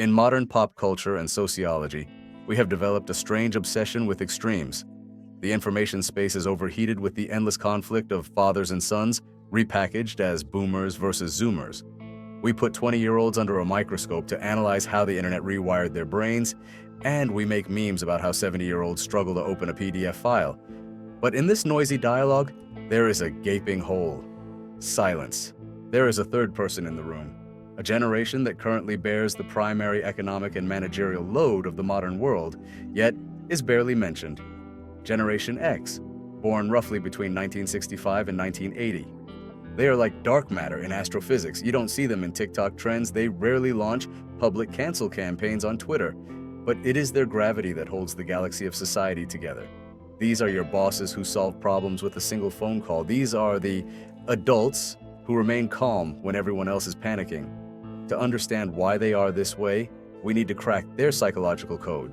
In modern pop culture and sociology, we have developed a strange obsession with extremes. The information space is overheated with the endless conflict of fathers and sons, repackaged as boomers versus zoomers. We put 20-year-olds under a microscope to analyze how the internet rewired their brains, and we make memes about how 70-year-olds struggle to open a PDF file. But in this noisy dialogue, there is a gaping hole. Silence. There is a third person in the room. A generation that currently bears the primary economic and managerial load of the modern world, yet is barely mentioned. Generation X, born roughly between 1965 and 1980. They are like dark matter in astrophysics. You don't see them in TikTok trends. They rarely launch public cancel campaigns on Twitter. But it is their gravity that holds the galaxy of society together. These are your bosses who solve problems with a single phone call. These are the adults who remain calm when everyone else is panicking. To understand why they are this way, we need to crack their psychological code.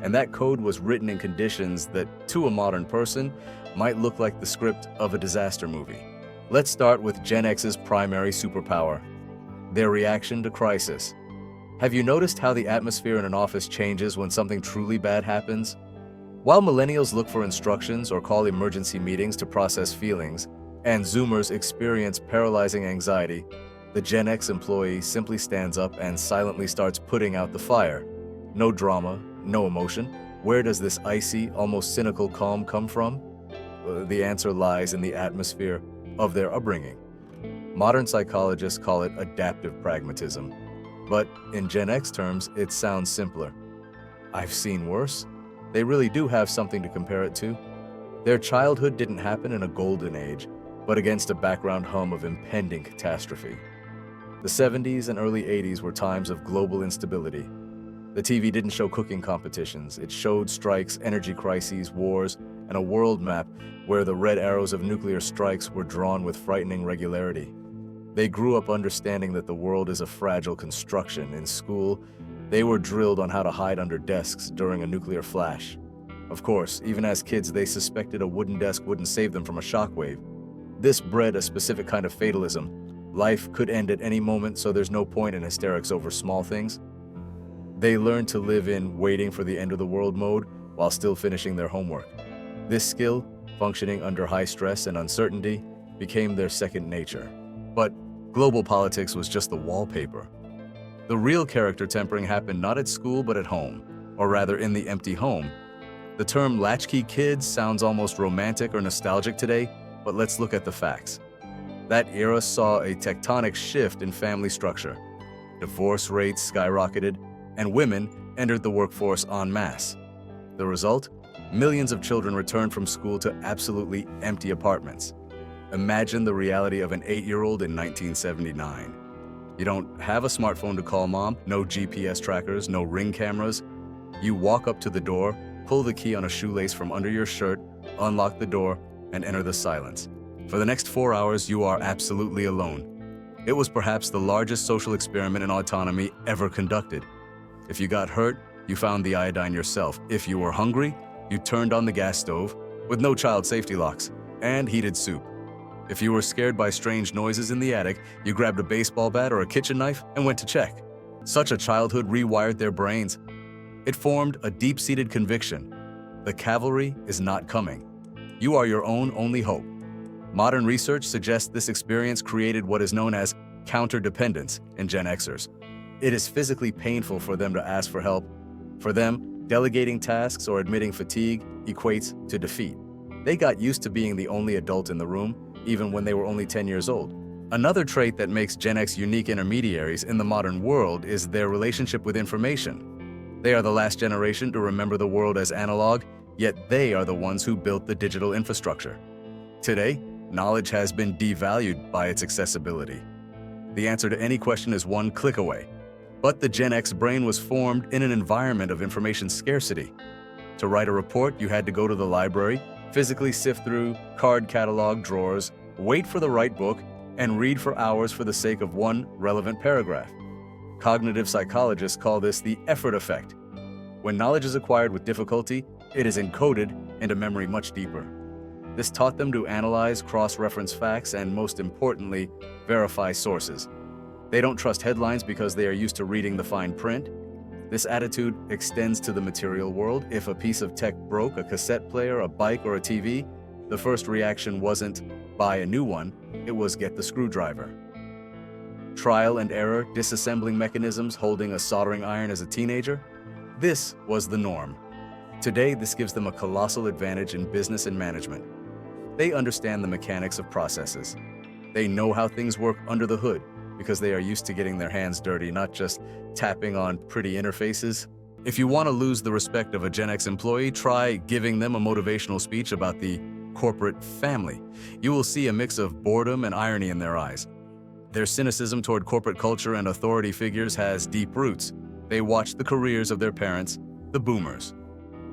And that code was written in conditions that, to a modern person, might look like the script of a disaster movie. Let's start with Gen X's primary superpower, their reaction to crisis. Have you noticed how the atmosphere in an office changes when something truly bad happens? While millennials look for instructions or call emergency meetings to process feelings, and Zoomers experience paralyzing anxiety, the Gen X employee simply stands up and silently starts putting out the fire. No drama, no emotion. Where does this icy, almost cynical calm come from? The answer lies in the atmosphere of their upbringing. Modern psychologists call it adaptive pragmatism, but in Gen X terms, it sounds simpler. I've seen worse. They really do have something to compare it to. Their childhood didn't happen in a golden age, but against a background hum of impending catastrophe. The 70s and early 80s were times of global instability. The TV didn't show cooking competitions. It showed strikes, energy crises, wars, and a world map where the red arrows of nuclear strikes were drawn with frightening regularity. They grew up understanding that the world is a fragile construction. In school, they were drilled on how to hide under desks during a nuclear flash. Of course, even as kids, they suspected a wooden desk wouldn't save them from a shockwave. This bred a specific kind of fatalism. Life could end at any moment, so there's no point in hysterics over small things. They learned to live in waiting for the end of the world mode while still finishing their homework. This skill, functioning under high stress and uncertainty, became their second nature. But global politics was just the wallpaper. The real character tempering happened not at school but at home, or rather in the empty home. The term latchkey kids sounds almost romantic or nostalgic today, but let's look at the facts. That era saw a tectonic shift in family structure. Divorce rates skyrocketed, and women entered the workforce en masse. The result? Millions of children returned from school to absolutely empty apartments. Imagine the reality of an 8-year-old in 1979. You don't have a smartphone to call mom, no GPS trackers, no Ring cameras. You walk up to the door, pull the key on a shoelace from under your shirt, unlock the door, and enter the silence. For the next 4 hours, you are absolutely alone. It was perhaps the largest social experiment in autonomy ever conducted. If you got hurt, you found the iodine yourself. If you were hungry, you turned on the gas stove with no child safety locks and heated soup. If you were scared by strange noises in the attic, you grabbed a baseball bat or a kitchen knife and went to check. Such a childhood rewired their brains. It formed a deep-seated conviction. The cavalry is not coming. You are your own only hope. Modern research suggests this experience created what is known as counterdependence in Gen Xers. It is physically painful for them to ask for help. For them, delegating tasks or admitting fatigue equates to defeat. They got used to being the only adult in the room, even when they were only 10 years old. Another trait that makes Gen X unique intermediaries in the modern world is their relationship with information. They are the last generation to remember the world as analog, yet they are the ones who built the digital infrastructure. Today, knowledge has been devalued by its accessibility. The answer to any question is one click away. But the Gen X brain was formed in an environment of information scarcity. To write a report, you had to go to the library, physically sift through card catalog drawers, wait for the right book, and read for hours for the sake of one relevant paragraph. Cognitive psychologists call this the effort effect. When knowledge is acquired with difficulty, it is encoded into memory much deeper. This taught them to analyze, cross-reference facts, and most importantly, verify sources. They don't trust headlines because they are used to reading the fine print. This attitude extends to the material world. If a piece of tech broke, a cassette player, a bike, or a TV, the first reaction wasn't buy a new one, it was get the screwdriver. Trial and error, disassembling mechanisms, holding a soldering iron as a teenager, this was the norm. Today, this gives them a colossal advantage in business and management. They understand the mechanics of processes. They know how things work under the hood because they are used to getting their hands dirty, not just tapping on pretty interfaces. If you want to lose the respect of a Gen X employee, try giving them a motivational speech about the corporate family. You will see a mix of boredom and irony in their eyes. Their cynicism toward corporate culture and authority figures has deep roots. They watched the careers of their parents, the boomers.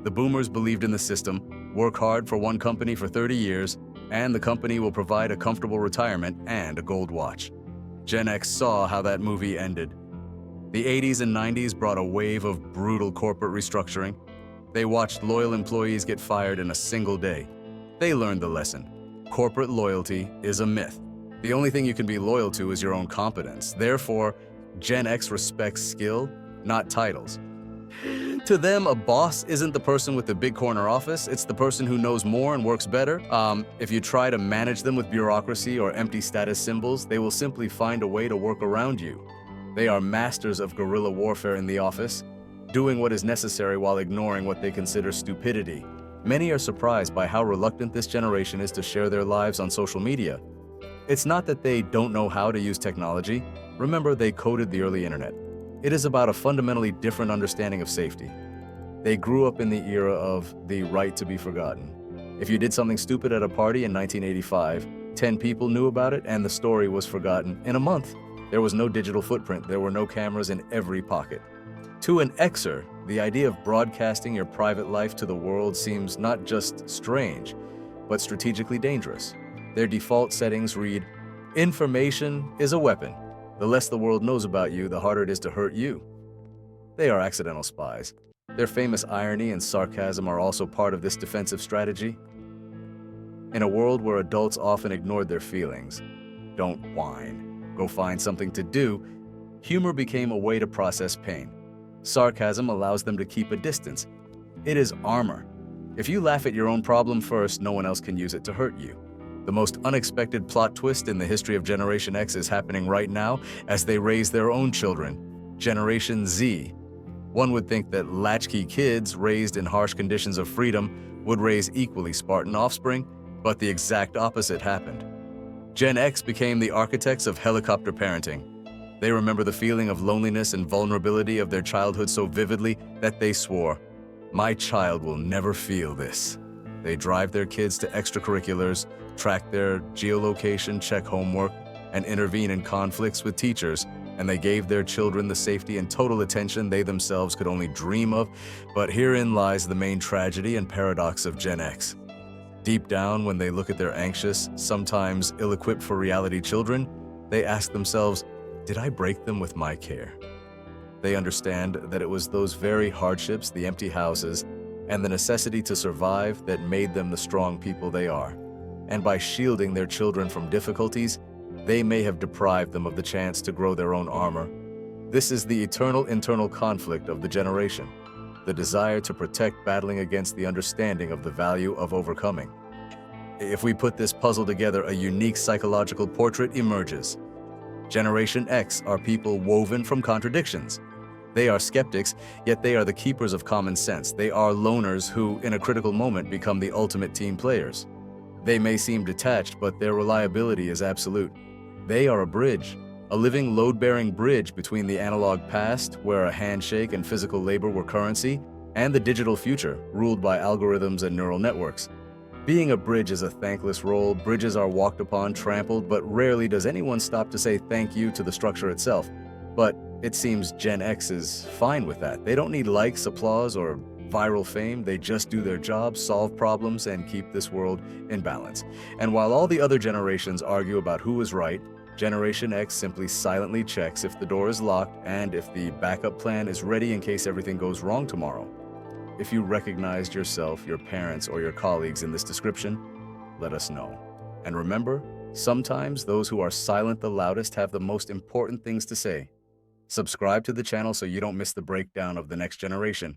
The boomers believed in the system, work hard for one company for 30 years, and the company will provide a comfortable retirement and a gold watch. Gen X saw how that movie ended. The 80s and 90s brought a wave of brutal corporate restructuring. They watched loyal employees get fired in a single day. They learned the lesson. Corporate loyalty is a myth. The only thing you can be loyal to is your own competence. Therefore, Gen X respects skill, not titles. To them, a boss isn't the person with the big corner office, it's the person who knows more and works better. If you try to manage them with bureaucracy or empty status symbols, they will simply find a way to work around you. They are masters of guerrilla warfare in the office, doing what is necessary while ignoring what they consider stupidity. Many are surprised by how reluctant this generation is to share their lives on social media. It's not that they don't know how to use technology. Remember, they coded the early internet. It is about a fundamentally different understanding of safety. They grew up in the era of the right to be forgotten. If you did something stupid at a party in 1985, 10 people knew about it and the story was forgotten in a month. There was no digital footprint. There were no cameras in every pocket. To an Xer, the idea of broadcasting your private life to the world seems not just strange, but strategically dangerous. Their default settings read, "Information is a weapon. The less the world knows about you, the harder it is to hurt you." They are accidental spies. Their famous irony and sarcasm are also part of this defensive strategy. In a world where adults often ignored their feelings, don't whine, go find something to do, humor became a way to process pain. Sarcasm allows them to keep a distance. It is armor. If you laugh at your own problem first, no one else can use it to hurt you. The most unexpected plot twist in the history of Generation X is happening right now as they raise their own children, Generation Z. One would think that latchkey kids raised in harsh conditions of freedom would raise equally Spartan offspring, but the exact opposite happened. Gen X became the architects of helicopter parenting. They remember the feeling of loneliness and vulnerability of their childhood so vividly that they swore, "My child will never feel this." They drive their kids to extracurriculars, track their geolocation, check homework, and intervene in conflicts with teachers, and they gave their children the safety and total attention they themselves could only dream of. But herein lies the main tragedy and paradox of Gen X. Deep down, when they look at their anxious, sometimes ill-equipped for reality children, they ask themselves, did I break them with my care? They understand that it was those very hardships, the empty houses, and the necessity to survive that made them the strong people they are. And by shielding their children from difficulties, they may have deprived them of the chance to grow their own armor. This is the eternal internal conflict of the generation, the desire to protect battling against the understanding of the value of overcoming. If we put this puzzle together, a unique psychological portrait emerges. Generation X are people woven from contradictions. They are skeptics, yet they are the keepers of common sense. They are loners who, in a critical moment, become the ultimate team players. They may seem detached, but their reliability is absolute. They are a bridge, a living load-bearing bridge between the analog past, where a handshake and physical labor were currency, and the digital future, ruled by algorithms and neural networks. Being a bridge is a thankless role. Bridges are walked upon, trampled, but rarely does anyone stop to say thank you to the structure itself. But it seems Gen X is fine with that. They don't need likes, applause, or viral fame. They just do their job, solve problems, and keep this world in balance. And while all the other generations argue about who is right, Generation X simply silently checks if the door is locked and if the backup plan is ready in case everything goes wrong tomorrow. If you recognized yourself, your parents, or your colleagues in this description, let us know. And remember, sometimes those who are silent the loudest have the most important things to say. Subscribe to the channel so you don't miss the breakdown of the next generation.